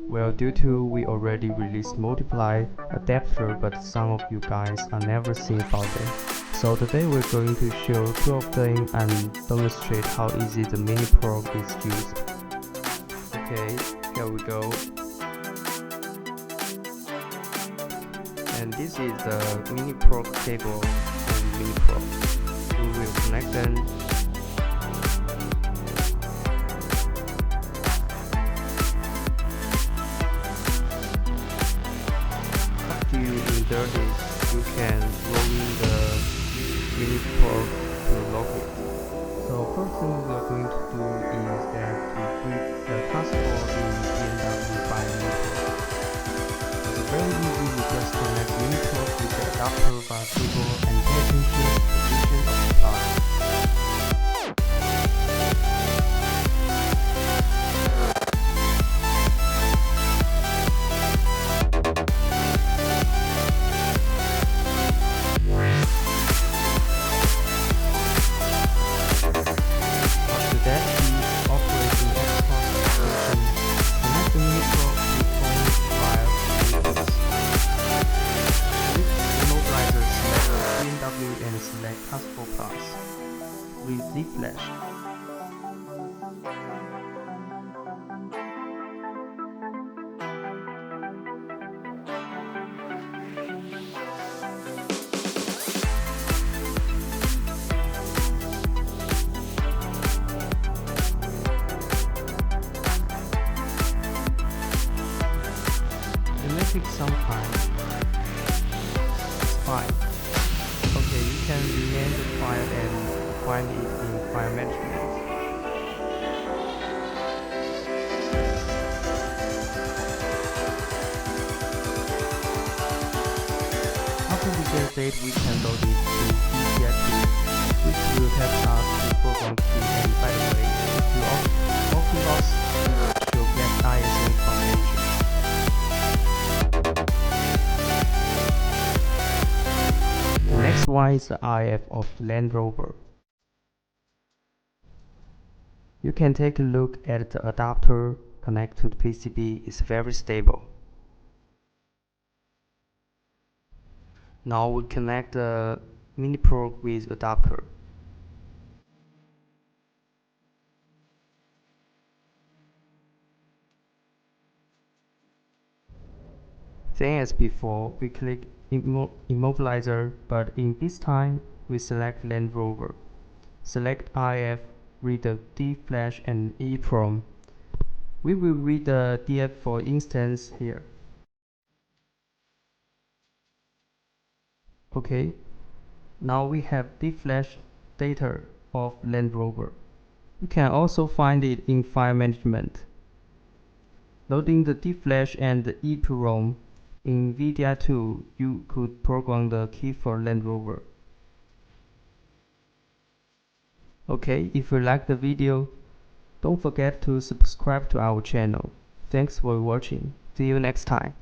Well, due to we already released multiply adapter, but some of you guys are never seen about them. So today we're going to show two of them and demonstrate how easy the mini PROG is used. Okay, here we go. And this is the mini PROG cable and mini PROG. We will connect them. After you insert it, you can roll in the mini PROG to lock it. So first thing we are going to do is that we put the CAS4 in BMW by mini PROG. It's very easy, you just connect mini PROG with the adapter by cable and pay attention to the position of the plug. After that, we operate in Xhorse application. Connect the mini PROG with phone via Bluetooth. With immobilizer, select BMW and select CAS4 Plus with Z flash. It may take some time. It's fine. Okay, you can rename the file and find it in file management. After we get date, we can load it to BMW, which will help us to program key. And by the way, if you often lost, you will get ISO information. The next one is the RF of Land Rover. You can take a look at the adapter connect to the PCB. It's very stable. Now we connect the mini PROG with adapter. Same as before, we click immobilizer, but in this time we select Land Rover. Select RF, read the D flash and EEPROM. We will read the DF for instance here. Okay, now we have D flash data of Land Rover. You can also find it in file management. Loading the D flash and the EEPROM in NVIDIA 2, you could program the key for Land Rover. Okay, if you like the video, don't forget to subscribe to our channel. Thanks for watching. See you next time.